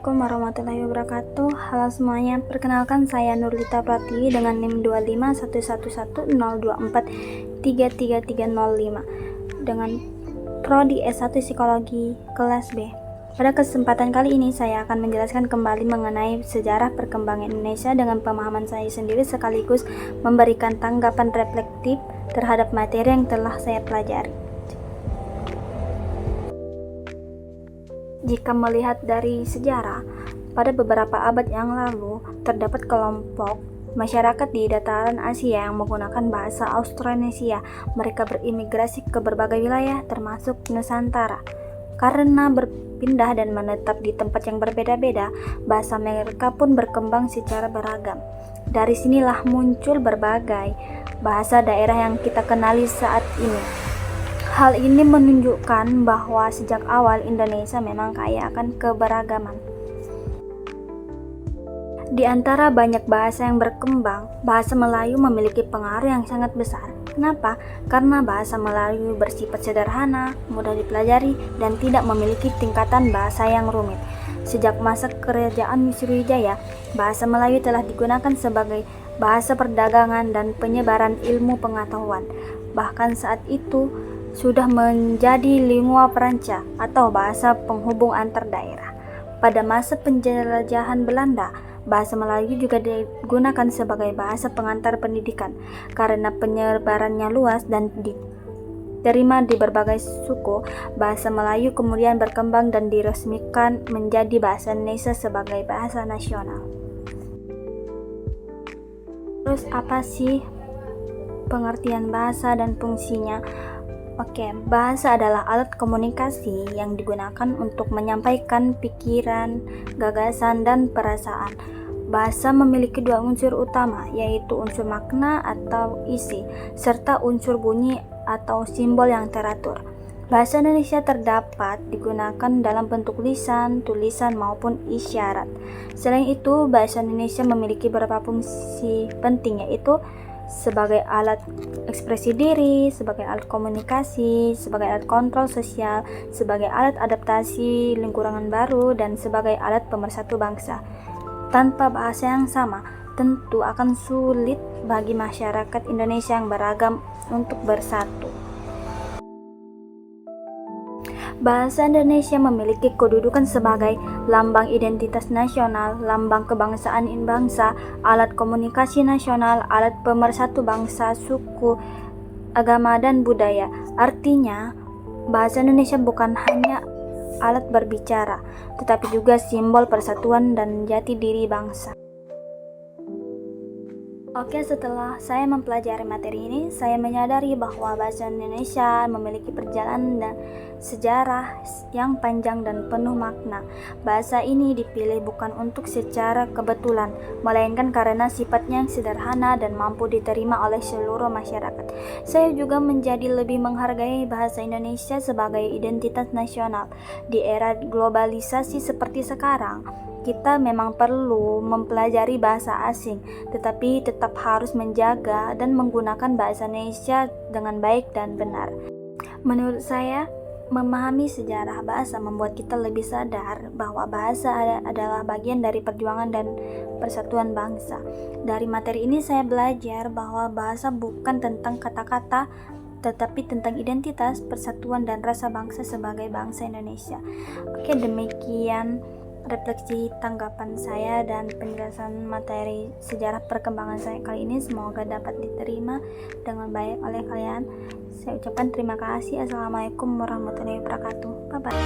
Assalamualaikum warahmatullahi wabarakatuh. Halo semuanya, perkenalkan saya Nurlita Pratiwi dengan NIM 25111043335 dengan Prodi S1 Psikologi kelas B. Pada kesempatan kali ini saya akan menjelaskan kembali mengenai sejarah perkembangan Indonesia dengan pemahaman saya sendiri sekaligus memberikan tanggapan reflektif terhadap materi yang telah saya pelajari. Jika melihat dari sejarah, pada beberapa abad yang lalu, terdapat kelompok masyarakat di dataran Asia yang menggunakan bahasa Austronesia. Mereka berimigrasi ke berbagai wilayah, termasuk Nusantara. Karena berpindah dan menetap di tempat yang berbeda-beda, bahasa mereka pun berkembang secara beragam. Dari sinilah muncul berbagai bahasa daerah yang kita kenali saat ini. Hal ini menunjukkan bahwa sejak awal Indonesia memang kaya akan keberagaman. Di antara banyak bahasa yang berkembang, bahasa Melayu memiliki pengaruh yang sangat besar. Kenapa? Karena bahasa Melayu bersifat sederhana, mudah dipelajari, dan tidak memiliki tingkatan bahasa yang rumit. Sejak masa kerajaan Sriwijaya, bahasa Melayu telah digunakan sebagai bahasa perdagangan dan penyebaran ilmu pengetahuan. Bahkan saat itu, sudah menjadi lingua franca atau bahasa penghubung antar daerah. Pada masa penjelajahan Belanda, bahasa Melayu juga digunakan sebagai bahasa pengantar pendidikan. Karena penyebarannya luas dan diterima di berbagai suku, bahasa Melayu kemudian berkembang dan diresmikan menjadi bahasa Indonesia sebagai bahasa nasional. Terus apa sih pengertian bahasa dan fungsinya? Oke, bahasa adalah alat komunikasi yang digunakan untuk menyampaikan pikiran, gagasan, dan perasaan. Bahasa memiliki dua unsur utama, yaitu unsur makna atau isi, serta unsur bunyi atau simbol yang teratur. Bahasa Indonesia terdapat digunakan dalam bentuk lisan, tulisan, maupun isyarat. Selain itu, bahasa Indonesia memiliki beberapa fungsi penting, yaitu sebagai alat ekspresi diri, sebagai alat komunikasi, sebagai alat kontrol sosial, sebagai alat adaptasi lingkungan baru, dan sebagai alat pemersatu bangsa. Tanpa bahasa yang sama, tentu akan sulit bagi masyarakat Indonesia yang beragam untuk bersatu. Bahasa Indonesia memiliki kedudukan sebagai lambang identitas nasional, lambang kebangsaan bangsa, alat komunikasi nasional, alat pemersatu bangsa, suku, agama, dan budaya. Artinya, bahasa Indonesia bukan hanya alat berbicara, tetapi juga simbol persatuan dan jati diri bangsa. Oke, setelah saya mempelajari materi ini, saya menyadari bahwa bahasa Indonesia memiliki perjalanan dan sejarah yang panjang dan penuh makna. Bahasa ini dipilih bukan untuk secara kebetulan, melainkan karena sifatnya yang sederhana dan mampu diterima oleh seluruh masyarakat. Saya juga menjadi lebih menghargai bahasa Indonesia sebagai identitas nasional. Di era globalisasi seperti sekarang, kita memang perlu mempelajari bahasa asing, tetapi tetap harus menjaga dan menggunakan bahasa Indonesia dengan baik dan benar. Menurut saya, memahami sejarah bahasa membuat kita lebih sadar bahwa bahasa adalah bagian dari perjuangan dan persatuan bangsa. Dari materi ini saya belajar bahwa bahasa bukan tentang kata-kata, tetapi tentang identitas, persatuan, dan rasa bangsa sebagai bangsa Indonesia. Oke, demikian refleksi tanggapan saya dan penjelasan materi sejarah perkembangan saya kali ini. Semoga dapat diterima dengan baik oleh kalian. Saya ucapkan terima kasih. Assalamualaikum warahmatullahi wabarakatuh. Bye bye.